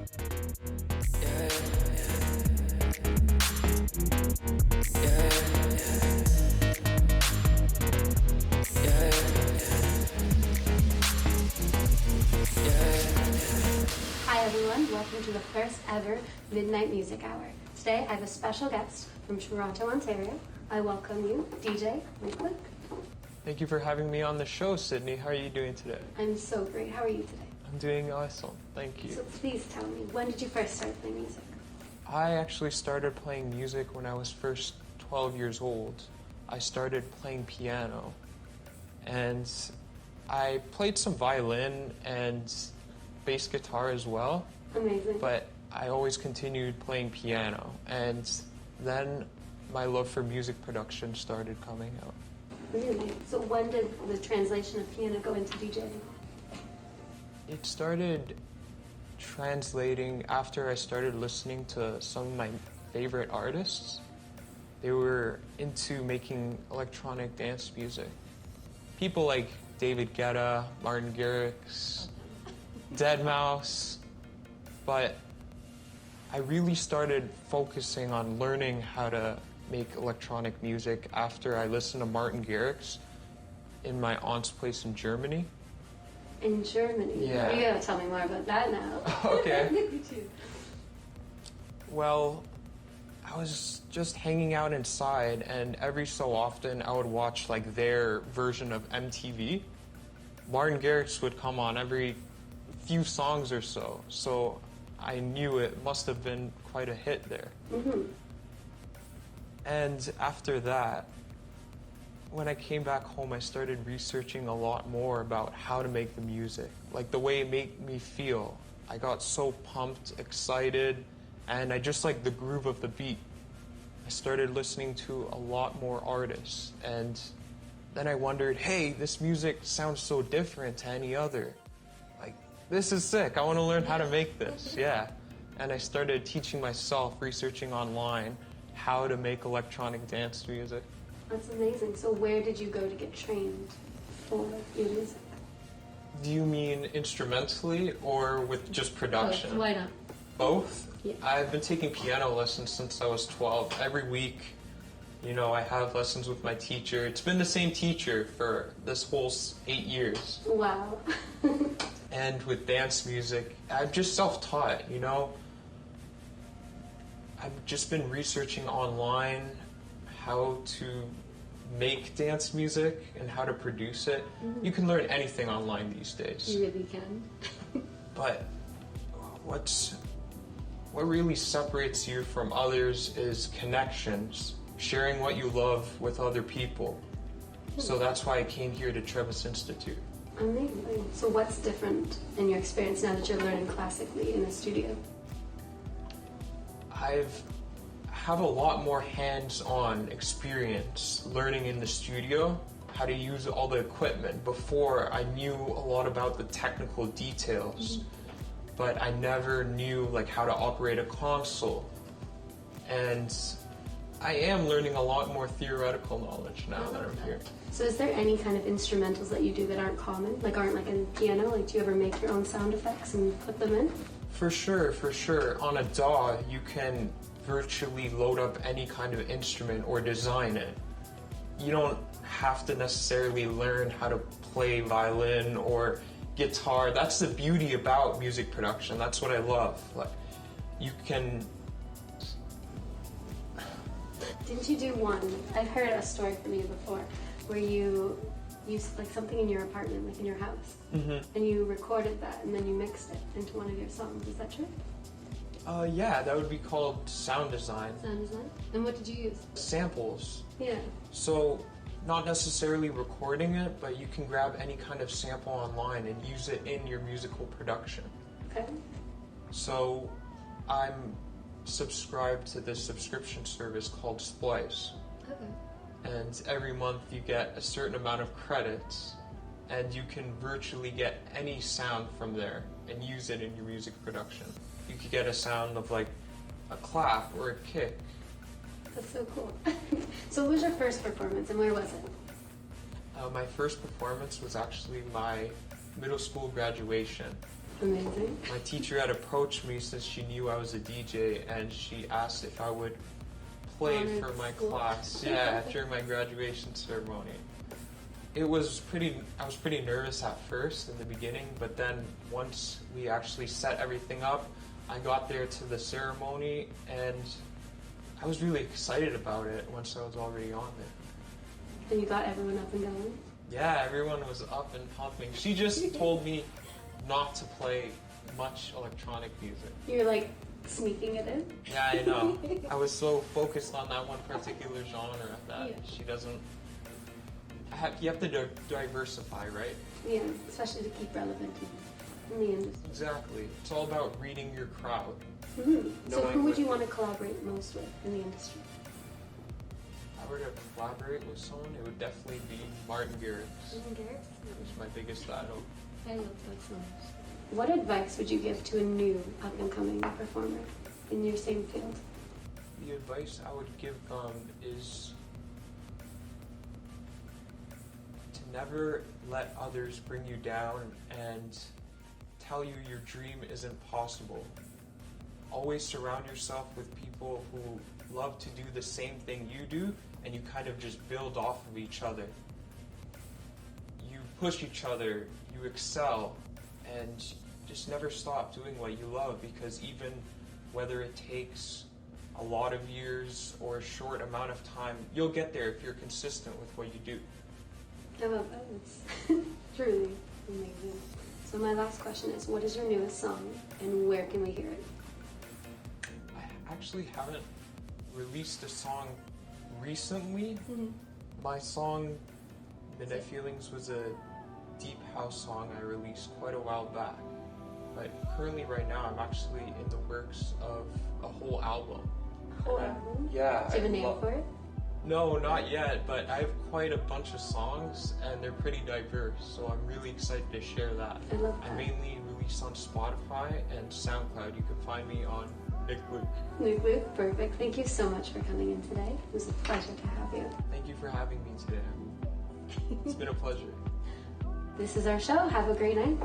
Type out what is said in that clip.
Hi everyone, welcome to the first ever Midnight Music Hour. Today I have a special guest from Toronto, Ontario. I welcome you, DJ Liquid. Thank you for having me on the show, Sydney. How are you doing today? I'm so great. How are you today? I'm doing awesome. Thank you. So please tell me, when did you first start playing music? I actually started playing music when I was first 12 years old. I started playing piano, and I played some violin and bass guitar as well. Amazing. But I always continued playing piano, and then my love for music production started coming out. Really? So when did the translation of piano go into DJing? It started translating after I started listening to some of my favorite artists. They were into making electronic dance music. People like David Guetta, Martin Garrix, Deadmau5, but I really started focusing on learning how to make electronic music after I listened to Martin Garrix in my aunt's place in Germany. In Germany? Yeah. You gotta tell me more about that now. Okay. Me too. Well, I was just hanging out inside, and every so often I would watch like their version of MTV. Martin Garrix would come on every few songs or so, so I knew it must have been quite a hit there. Mm-hmm. And after that, when I came back home, I started researching a lot more about how to make the music, like the way it made me feel. I got so pumped, excited, and I just liked the groove of the beat. I started listening to a lot more artists, and then I wondered, hey, this music sounds so different to any other. Like, this is sick, I want to learn how to make this, yeah. And I started teaching myself, researching online, how to make electronic dance music. That's amazing. So where did you go to get trained for your music? Do you mean instrumentally or with just production? Why not? Both? Yeah. I've been taking piano lessons since I was 12. Every week, you know, I have lessons with my teacher. It's been the same teacher for this whole 8 years. Wow. And with dance music, I've just self-taught, you know. I've just been researching online how to make dance music and how to produce it. Mm-hmm. You can learn anything online these days. You really can. But what really separates you from others is connections, sharing what you love with other people. So that's why I came here to Trebas Institute. Amazing. So what's different in your experience now that you're learning classically in the studio? I have a lot more hands-on experience learning in the studio how to use all the equipment. Before, I knew a lot about the technical details, but I never knew like how to operate a console. And I am learning a lot more theoretical knowledge now that I'm here. So is there any kind of instrumentals that you do that aren't common? Like aren't like in piano? Like do you ever make your own sound effects and put them in? For sure, for sure. On a DAW, you can virtually load up any kind of instrument or design it. You don't have to necessarily learn how to play violin or guitar. That's the beauty about music production. That's what I love. Like, you can... Didn't you do one? I've heard a story from you before where you used like something in your apartment, like in your house, and you recorded that and then you mixed it into one of your songs. Is that true? Yeah, that would be called sound design. Sound design? And what did you use? Samples. Yeah. So, not necessarily recording it, but you can grab any kind of sample online and use it in your musical production. Okay. So, I'm subscribed to this subscription service called Splice. Okay. And every month you get a certain amount of credits, and you can virtually get any sound from there and use it in your music production. You could get a sound of like a clap or a kick. That's so cool. So what was your first performance and where was it? My first performance was actually my middle school graduation. Amazing. My teacher had approached me since she knew I was a DJ, and she asked if I would play Honored for my school. class. Yeah, during my graduation ceremony. I was pretty nervous at first in the beginning, but then once we actually set everything up, I got there to the ceremony, and I was really excited about it once I was already on there. And you got everyone up and going? Yeah, everyone was up and pumping. She just told me not to play much electronic music. You're like sneaking it in? Yeah, I know. I was so focused on that one particular genre that Yeah. she doesn't... You have to diversify, right? Yeah, especially to keep relevant in the industry. Exactly. It's all about reading your crowd. So Knowing who would what- you want to collaborate most with in the industry? If I were to collaborate with someone, it would definitely be Martin Garrix. Garrett? He's my biggest idol. I love that so much. What advice would you give to a new up-and-coming performer in your same field? The advice I would give them is to never let others bring you down and tell you your dream isn't possible. Always surround yourself with people who love to do the same thing you do, and you kind of just build off of each other. You push each other, you excel, and just never stop doing what you love, because even whether it takes a lot of years or a short amount of time, you'll get there if you're consistent with what you do. I love that. It's truly amazing. So my last question is, what is your newest song and where can we hear it? I actually haven't released a song recently. My song, Midnight Feelings, was a deep house song I released quite a while back. But currently right now I'm actually in the works of a whole album. Whole album? Yeah. Do you have a name for it? No, not yet, but I have quite a bunch of songs and they're pretty diverse, so I'm really excited to share that. I love I that. mainly release on Spotify and SoundCloud. You can find me on Nick Luke. Luke Luke, perfect. Thank you so much for coming in today. It was a pleasure to have you. Thank you for having me today. It's been a pleasure. This is our show. Have a great night.